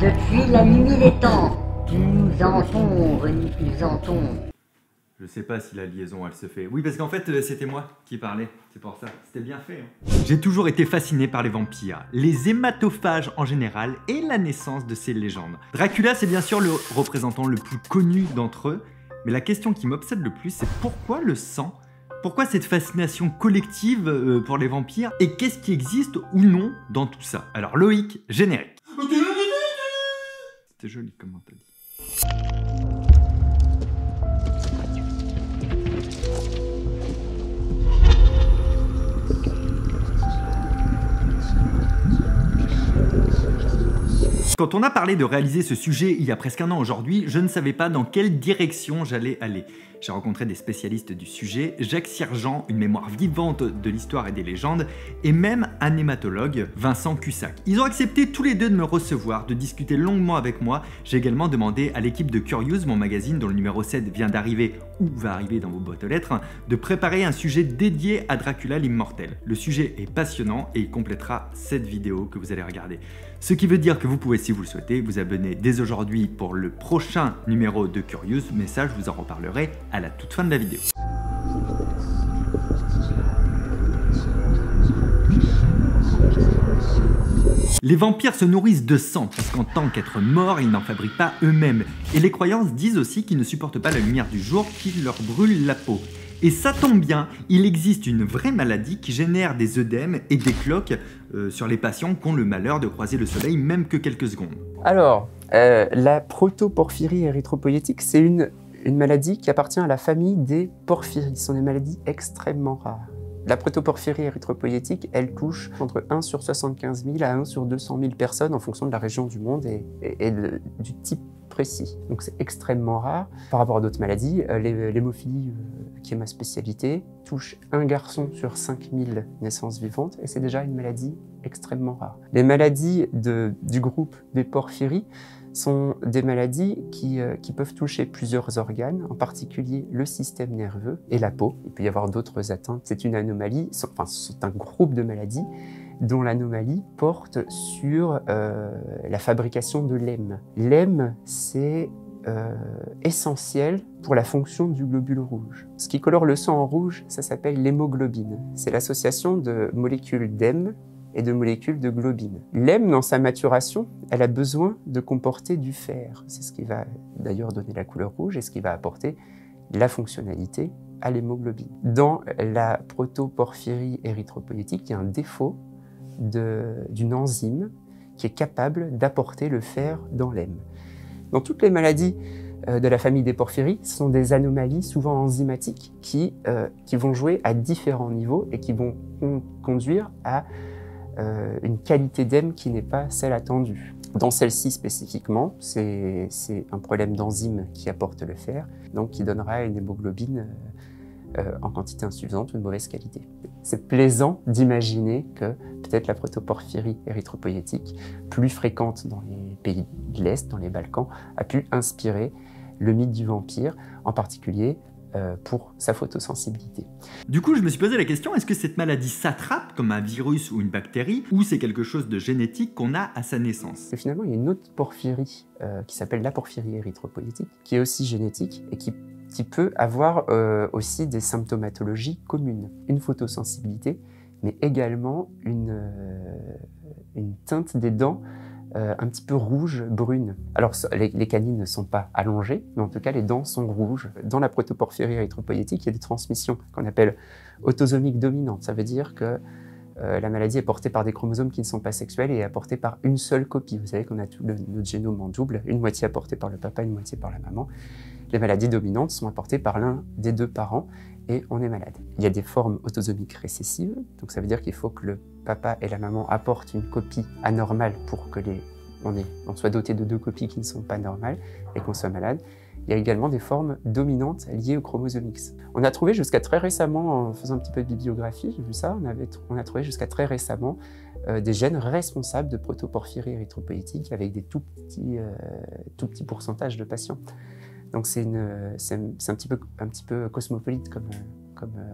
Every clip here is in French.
Depuis la nuit des temps, tu nous entends, nous. Je sais pas si la liaison elle se fait. Oui, parce qu'en fait c'était moi qui parlais, c'est pour ça. C'était bien fait. Hein. J'ai toujours été fasciné par les vampires, les hématophages en général et la naissance de ces légendes. Dracula c'est bien sûr le représentant le plus connu d'entre eux, mais la question qui m'obsède le plus c'est pourquoi le sang? Pourquoi cette fascination collective pour les vampires? Et qu'est-ce qui existe ou non dans tout ça? Alors Loïc, générique. C'était joli comment t'as dit. Quand on a parlé de réaliser ce sujet il y a presque un an aujourd'hui, je ne savais pas dans quelle direction j'allais aller. J'ai rencontré des spécialistes du sujet, Jacques Sirjean, une mémoire vivante de l'histoire et des légendes, et même un hématologue, Vincent Cussac. Ils ont accepté tous les deux de me recevoir, de discuter longuement avec moi. J'ai également demandé à l'équipe de Curious, mon magazine dont le numéro 7 vient d'arriver ou va arriver dans vos boîtes aux lettres, de préparer un sujet dédié à Dracula l'Immortel. Le sujet est passionnant et il complétera cette vidéo que vous allez regarder. Ce qui veut dire que vous pouvez, si vous le souhaitez, vous abonner dès aujourd'hui pour le prochain numéro de Curious, mais ça je vous en reparlerai à la toute fin de la vidéo. Les vampires se nourrissent de sang, parce qu'en tant qu'êtres morts, ils n'en fabriquent pas eux-mêmes. Et les croyances disent aussi qu'ils ne supportent pas la lumière du jour qui leur brûle la peau. Et ça tombe bien, il existe une vraie maladie qui génère des œdèmes et des cloques sur les patients qui ont le malheur de croiser le soleil même que quelques secondes. Alors, la protoporphyrie érythropoïétique, c'est une maladie qui appartient à la famille des porphyries. Ce sont des maladies extrêmement rares. La protoporphyrie érythropoïétique, elle touche entre 1 sur 75 000 à 1 sur 200 000 personnes en fonction de la région du monde et du type précis. Donc c'est extrêmement rare. Par rapport à d'autres maladies, l'hémophilie, qui est ma spécialité, touche un garçon sur 5000 naissances vivantes et c'est déjà une maladie extrêmement rare. Les maladies du groupe des porphyries sont des maladies qui peuvent toucher plusieurs organes, en particulier le système nerveux et la peau. Il peut y avoir d'autres atteintes. C'est une anomalie, c'est un groupe de maladies dont l'anomalie porte sur la fabrication de l'hème. L'hème, c'est essentiel pour la fonction du globule rouge. Ce qui colore le sang en rouge, ça s'appelle l'hémoglobine. C'est l'association de molécules d'hème et de molécules de globine. L'hème, dans sa maturation, elle a besoin de comporter du fer. C'est ce qui va d'ailleurs donner la couleur rouge et ce qui va apporter la fonctionnalité à l'hémoglobine. Dans la protoporphyrie érythropoïétique, il y a un défaut d'une enzyme qui est capable d'apporter le fer dans l'hème. Dans toutes les maladies de la famille des porphyries, ce sont des anomalies souvent enzymatiques qui vont jouer à différents niveaux et qui vont conduire à une qualité d'hème qui n'est pas celle attendue. Dans celle-ci spécifiquement, c'est un problème d'enzyme qui apporte le fer, donc qui donnera une hémoglobine en quantité insuffisante ou de mauvaise qualité. C'est plaisant d'imaginer que peut-être la protoporphyrie érythropoïétique, plus fréquente dans les pays de l'Est, dans les Balkans, a pu inspirer le mythe du vampire, en particulier pour sa photosensibilité. Du coup, je me suis posé la question, est-ce que cette maladie s'attrape comme un virus ou une bactérie, ou c'est quelque chose de génétique qu'on a à sa naissance? Et finalement, il y a une autre porphyrie qui s'appelle la porphyrie érythropoïétique, qui est aussi génétique et qui peut avoir aussi des symptomatologies communes. Une photosensibilité, mais également une teinte des dents un petit peu rouge, brune. Alors les canines ne sont pas allongées, mais en tout cas les dents sont rouges. Dans la protoporphyrie érythropoïétique, il y a des transmissions qu'on appelle autosomiques dominantes. Ça veut dire que la maladie est portée par des chromosomes qui ne sont pas sexuels et est apportée par une seule copie. Vous savez qu'on a tout notre génome en double, une moitié apportée par le papa, une moitié par la maman. Les maladies dominantes sont apportées par l'un des deux parents et on est malade. Il y a des formes autosomiques récessives, donc ça veut dire qu'il faut que le papa et la maman apportent une copie anormale pour que on soit doté de deux copies qui ne sont pas normales et qu'on soit malade. Il y a également des formes dominantes liées au chromosome X. On a trouvé jusqu'à très récemment, en faisant un petit peu de bibliographie, j'ai vu ça, on a trouvé jusqu'à très récemment des gènes responsables de protoporphyrie érythropoïétique avec des tout petits pourcentages de patients. Donc c'est un petit peu cosmopolite comme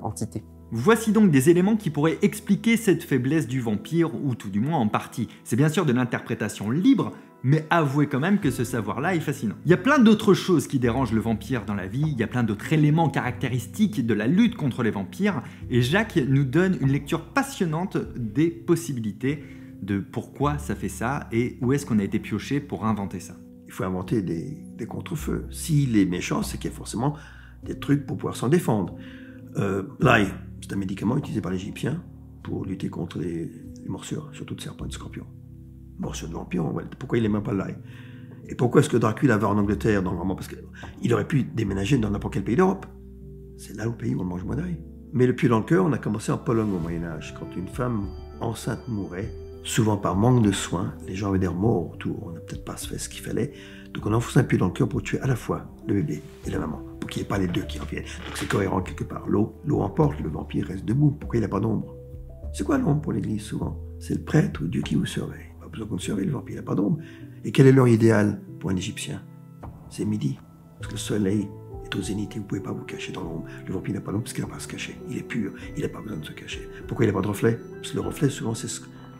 entité. Voici donc des éléments qui pourraient expliquer cette faiblesse du vampire, ou tout du moins en partie. C'est bien sûr de l'interprétation libre, Mais avouez quand même que ce savoir-là est fascinant. Il y a plein d'autres choses qui dérangent le vampire dans la vie, il y a plein d'autres éléments caractéristiques de la lutte contre les vampires, et Jacques nous donne une lecture passionnante des possibilités de pourquoi ça fait ça et où est-ce qu'on a été pioché pour inventer ça. Il faut inventer des contre-feux. S'il est méchant, c'est qu'il y a forcément des trucs pour pouvoir s'en défendre. L'ail, c'est un médicament utilisé par les Égyptiens pour lutter contre les morsures, surtout de serpents et de scorpions. Morsures de vampires, ouais. Pourquoi il n'aimait pas l'ail? Et pourquoi est-ce que Dracula va en Angleterre dans le roman? Parce qu'il aurait pu déménager dans n'importe quel pays d'Europe. C'est là le pays où on mange moins d'ail. Mais le pieu dans le cœur, on a commencé en Pologne au Moyen-Âge, quand une femme enceinte mourait. Souvent par manque de soins, les gens avaient des remords autour, on n'a peut-être pas fait ce qu'il fallait. Donc on enfonce un pieu dans le cœur pour tuer à la fois le bébé et la maman, pour qu'il n'y ait pas les deux qui en viennent. Donc c'est cohérent quelque part. L'eau emporte, le vampire reste debout. Pourquoi il n'a pas d'ombre? C'est quoi l'ombre pour l'Église souvent? C'est le prêtre ou Dieu qui vous surveille. Pas besoin qu'on le surveille, le vampire n'a pas d'ombre. Et quel est l'heure idéale pour un Égyptien? C'est midi, parce que le soleil est au zénith et vous ne pouvez pas vous cacher dans l'ombre. Le vampire n'a pas d'ombre parce qu'il n'a pas à se cacher. Il est pur, il n'a pas besoin de se cacher. Pourquoi il n'a pas de reflet? Parce que le reflet, souvent, c'est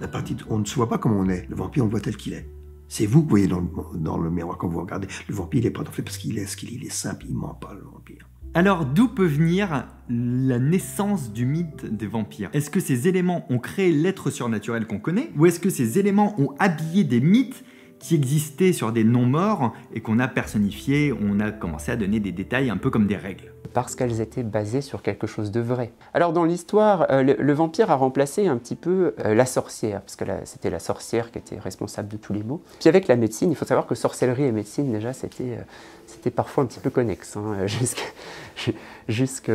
la partie on ne se voit pas comme on est. Le vampire, on le voit tel qu'il est. C'est vous que vous voyez dans le miroir quand vous regardez. Le vampire, il n'est pas de reflet parce qu'il est ce qu'il est. Il est simple, il ne ment pas, le vampire. Alors, d'où peut venir la naissance du mythe des vampires? Est-ce que ces éléments ont créé l'être surnaturel qu'on connaît? Ou est-ce que ces éléments ont habillé des mythes qui existaient sur des non-morts et qu'on a personnifiés, on a commencé à donner des détails un peu comme des règles? Parce qu'elles étaient basées sur quelque chose de vrai. Alors dans l'histoire, le vampire a remplacé un petit peu la sorcière, parce que c'était la sorcière qui était responsable de tous les maux. Puis avec la médecine, il faut savoir que sorcellerie et médecine, déjà, c'était parfois un petit peu connexe. Hein, jusqu'au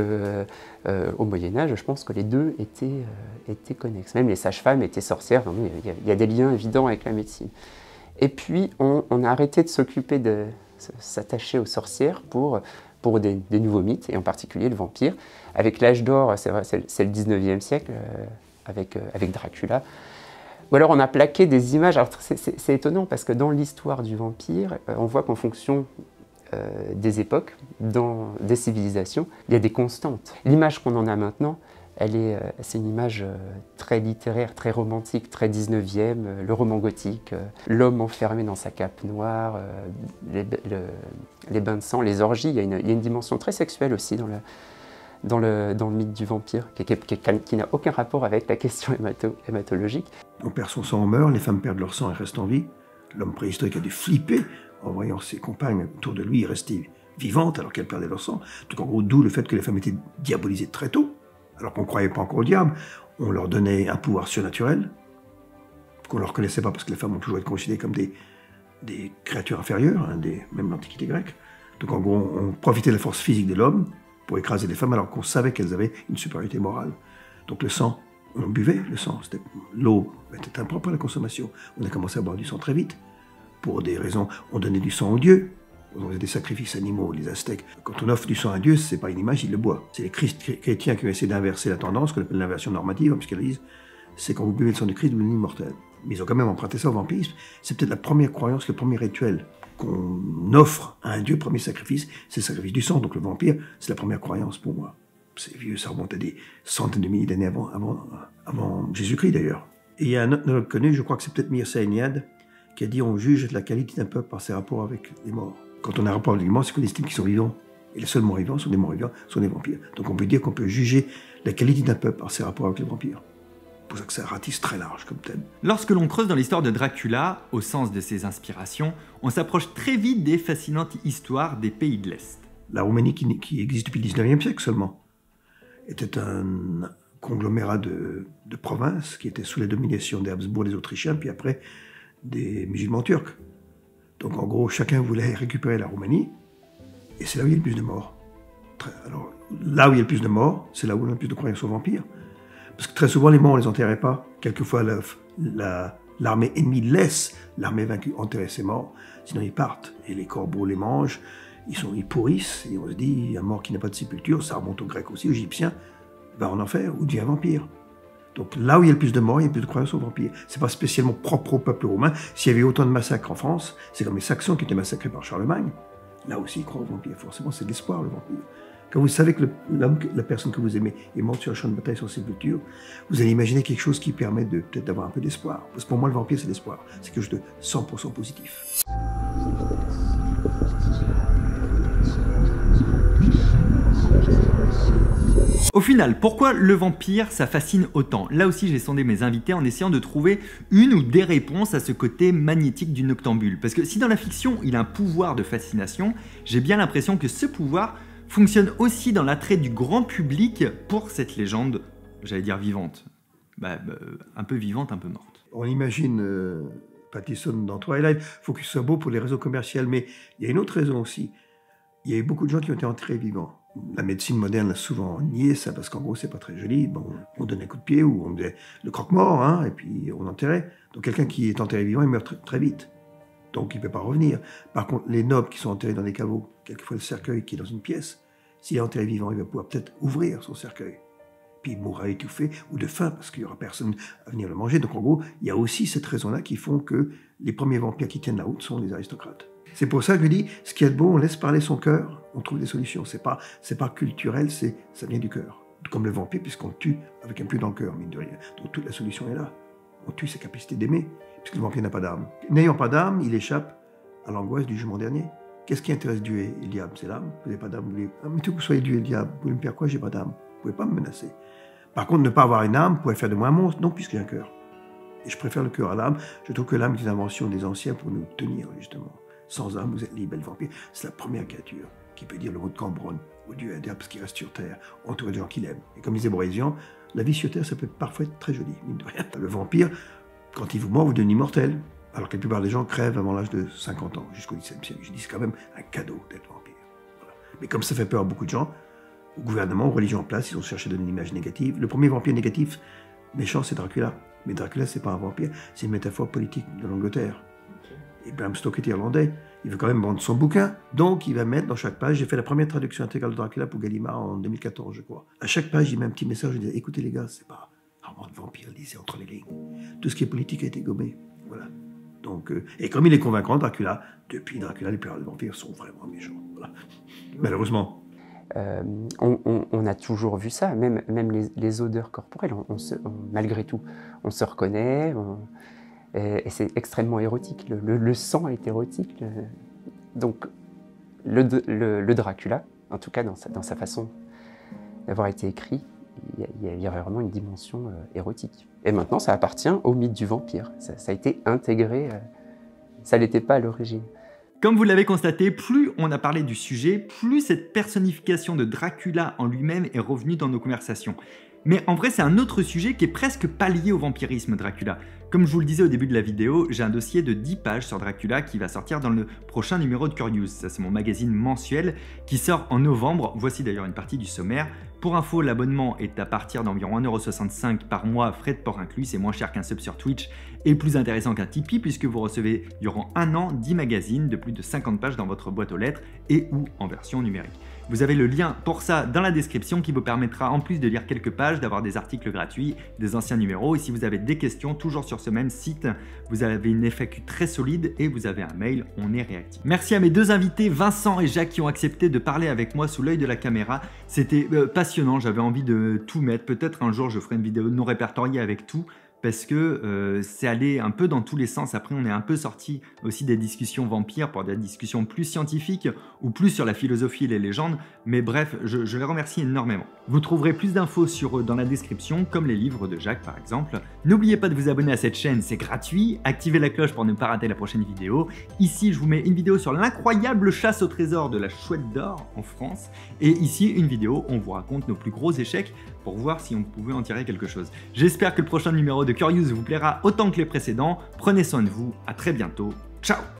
Moyen-Âge, je pense que les deux étaient connexes. Même les sages-femmes étaient sorcières, il y a des liens évidents avec la médecine. Et puis, on a arrêté de s'occuper de s'attacher aux sorcières pour des nouveaux mythes, et en particulier le vampire. Avec l'âge d'or, c'est le 19e siècle, avec Dracula. Ou alors on a plaqué des images. Alors c'est étonnant parce que dans l'histoire du vampire, on voit qu'en fonction des époques, dans des civilisations, il y a des constantes. L'image qu'on en a maintenant, c'est une image très littéraire, très romantique, très 19e, le roman gothique, l'homme enfermé dans sa cape noire, les bains de sang, les orgies. Il y a une dimension très sexuelle aussi dans le mythe du vampire, qui n'a aucun rapport avec la question hématologique. On perd son sang, on meurt, les femmes perdent leur sang et restent en vie. L'homme préhistorique a dû flipper en voyant ses compagnes autour de lui rester vivantes alors qu'elles perdaient leur sang. Donc en gros, d'où le fait que les femmes étaient diabolisées très tôt. Alors qu'on ne croyait pas encore au diable, on leur donnait un pouvoir surnaturel, qu'on ne leur reconnaissait pas parce que les femmes ont toujours été considérées comme des créatures inférieures, hein, même l'Antiquité grecque. Donc en gros, on profitait de la force physique de l'homme pour écraser les femmes alors qu'on savait qu'elles avaient une supériorité morale. Donc le sang, on buvait le sang, l'eau était impropre à la consommation. On a commencé à boire du sang très vite, pour des raisons, on donnait du sang aux dieux. On faisait des sacrifices animaux, les Aztèques. Quand on offre du sang à Dieu, c'est pas une image, il le boit. C'est les chrétiens qui ont essayé d'inverser la tendance, qu'on appelle l'inversion normative, puisqu'ils disent c'est quand vous buvez le sang du Christ, vous devenez immortel. Mais ils ont quand même emprunté ça au vampirisme. C'est peut-être la première croyance, le premier rituel qu'on offre à un Dieu, premier sacrifice, c'est le sacrifice du sang. Donc le vampire, c'est la première croyance pour moi. C'est vieux, ça remonte à des centaines de milliers d'années avant Jésus-Christ d'ailleurs. Et il y a un autre connu, je crois que c'est peut-être Mircea Eliade, qui a dit on juge la qualité d'un peuple par ses rapports avec les morts. Quand on a un rapport avec les morts, c'est qu'on estime qu'ils sont vivants. Et les seuls morts vivants sont des morts vivants, sont des vampires. Donc on peut dire qu'on peut juger la qualité d'un peuple par ses rapports avec les vampires. C'est pour ça que ça ratisse très large comme thème. Lorsque l'on creuse dans l'histoire de Dracula, au sens de ses inspirations, on s'approche très vite des fascinantes histoires des pays de l'Est. La Roumanie, qui existe depuis le 19e siècle seulement, était un conglomérat de provinces qui était sous la domination des Habsbourg, des Autrichiens, puis après des musulmans turcs. Donc en gros, chacun voulait récupérer la Roumanie, et c'est là où il y a le plus de morts. Alors, là où il y a le plus de morts, c'est là où il y a le plus de croyances aux vampires. Parce que très souvent, les morts, on ne les enterrait pas. Quelquefois, l'armée ennemie laisse l'armée vaincue enterrer ses morts, sinon ils partent. Et les corbeaux les mangent, ils pourrissent, et on se dit, un mort qui n'a pas de sépulture, ça remonte aux Grecs aussi, aux Égyptiens, va en enfer ou devient vampire. Donc là où il y a le plus de morts, il y a le plus de croyances aux vampires. C'est pas spécialement propre au peuple romain. S'il y avait autant de massacres en France, c'est comme les Saxons qui étaient massacrés par Charlemagne. Là aussi, ils croient aux vampires. Forcément, c'est de l'espoir, le vampire. Quand vous savez que l'homme, la personne que vous aimez, est morte sur un champ de bataille sans sépulture, vous allez imaginer quelque chose qui permet peut-être d'avoir un peu d'espoir. Parce que pour moi, le vampire, c'est l'espoir. C'est quelque chose de 100% positif. Au final, pourquoi le vampire, ça fascine autant? Là aussi, j'ai sondé mes invités en essayant de trouver une ou des réponses à ce côté magnétique du noctambule. Parce que si dans la fiction, il a un pouvoir de fascination, j'ai bien l'impression que ce pouvoir fonctionne aussi dans l'attrait du grand public pour cette légende, j'allais dire vivante. Un peu vivante, un peu morte. On imagine Pattison dans Twilight, il faut qu'il soit beau pour les raisons commerciales, mais il y a une autre raison aussi. Il y a eu beaucoup de gens qui ont été enterrés vivants. La médecine moderne a souvent nié ça, parce qu'en gros, c'est pas très joli. Bon, on donnait un coup de pied ou on faisait le croque-mort, hein, et puis on enterrait. Donc quelqu'un qui est enterré vivant, il meurt très, très vite. Donc il ne peut pas revenir. Par contre, les nobles qui sont enterrés dans des caveaux, quelquefois le cercueil qui est dans une pièce, s'il est enterré vivant, il va pouvoir peut-être ouvrir son cercueil. Puis il mourra étouffé ou de faim, parce qu'il n'y aura personne à venir le manger. Donc en gros, il y a aussi cette raison-là qui font que les premiers vampires qui tiennent la route sont les aristocrates. C'est pour ça que je dis, ce qui est beau, on laisse parler son cœur, on trouve des solutions. C'est pas culturel, ça vient du cœur. Comme le vampire, puisqu'on tue avec un pieu dans le cœur, mine de rien. Donc toute la solution est là. On tue sa capacité d'aimer, puisque le vampire n'a pas d'âme. N'ayant pas d'âme, il échappe à l'angoisse du jugement dernier. Qu'est-ce qui intéresse Dieu et le diable? C'est l'âme. Vous n'avez pas d'âme, vous voulez... Ah, mais tout que vous soyez Dieu et le diable, vous voulez me faire quoi? J'ai pas d'âme. Vous pouvez pas me menacer. Par contre, ne pas avoir une âme pourrait faire de moi un monstre, non, puisqu'il y a un cœur. Et je préfère le cœur à l'âme. Je trouve que l'âme est une invention des anciens pour nous tenir, justement. Sans âme, vous êtes libre, le vampire. C'est la première créature qui peut dire le mot de Cambronne au dieu et un diable parce qu'il reste sur terre, entouré de gens qu'il aime. Et comme disait Borésian, la vie sur terre, ça peut parfois être très joli, mine de rien. Le vampire, quand il vous mord, vous devenez immortel. Alors que la plupart des gens crèvent avant l'âge de 50 ans, jusqu'au 17e siècle. Je dis, c'est quand même un cadeau d'être vampire. Voilà. Mais comme ça fait peur à beaucoup de gens, au gouvernement, aux religions en place, ils ont cherché à donner une image négative. Le premier vampire négatif, méchant, c'est Dracula. Mais Dracula, c'est pas un vampire, c'est une métaphore politique de l'Angleterre. Et Bram Stoker est irlandais, il veut quand même vendre son bouquin, donc il va mettre dans chaque page, j'ai fait la première traduction intégrale de Dracula pour Gallimard en 2014, je crois. À chaque page, il met un petit message, je dis, écoutez les gars, c'est pas un roman de vampire, lisez entre les lignes. Tout ce qui est politique a été gommé, voilà. Donc, et comme il est convaincant, Dracula, depuis Dracula, les périodes de vampires sont vraiment méchants, voilà. Malheureusement. On a toujours vu ça, même les odeurs corporelles, malgré tout, on se reconnaît, et c'est extrêmement érotique, le sang est érotique. Donc le Dracula, en tout cas dans sa façon d'avoir été écrit, il y a vraiment une dimension érotique. Et maintenant ça appartient au mythe du vampire, ça a été intégré, ça n'était pas à l'origine. Comme vous l'avez constaté, plus on a parlé du sujet, plus cette personnification de Dracula en lui-même est revenue dans nos conversations. Mais en vrai, c'est un autre sujet qui est presque pas lié au vampirisme Dracula. Comme je vous le disais au début de la vidéo, j'ai un dossier de 10 pages sur Dracula qui va sortir dans le prochain numéro de Curious. Ça, c'est mon magazine mensuel qui sort en novembre. Voici d'ailleurs une partie du sommaire. Pour info, l'abonnement est à partir d'environ 1,65 € par mois, frais de port inclus. C'est moins cher qu'un sub sur Twitch et plus intéressant qu'un Tipeee puisque vous recevez durant un an 10 magazines de plus de 50 pages dans votre boîte aux lettres et ou en version numérique. Vous avez le lien pour ça dans la description qui vous permettra en plus de lire quelques pages, d'avoir des articles gratuits, des anciens numéros. Et si vous avez des questions, toujours sur ce même site, vous avez une FAQ très solide et vous avez un mail, on est réactif. Merci à mes deux invités, Vincent et Jacques, qui ont accepté de parler avec moi sous l'œil de la caméra. C'était passionnant, j'avais envie de tout mettre. Peut-être un jour je ferai une vidéo non répertoriée avec tout. Parce que c'est allé un peu dans tous les sens. Après, on est un peu sorti aussi des discussions vampires pour des discussions plus scientifiques ou plus sur la philosophie et les légendes. Mais bref, je les remercie énormément. Vous trouverez plus d'infos sur eux dans la description, comme les livres de Jacques par exemple. N'oubliez pas de vous abonner à cette chaîne, c'est gratuit. Activez la cloche pour ne pas rater la prochaine vidéo. Ici, je vous mets une vidéo sur l'incroyable chasse au trésor de la Chouette d'Or en France. Et ici, une vidéo où on vous raconte nos plus gros échecs pour voir si on pouvait en tirer quelque chose. J'espère que le prochain numéro de Curious vous plaira autant que les précédents. Prenez soin de vous, à très bientôt, ciao!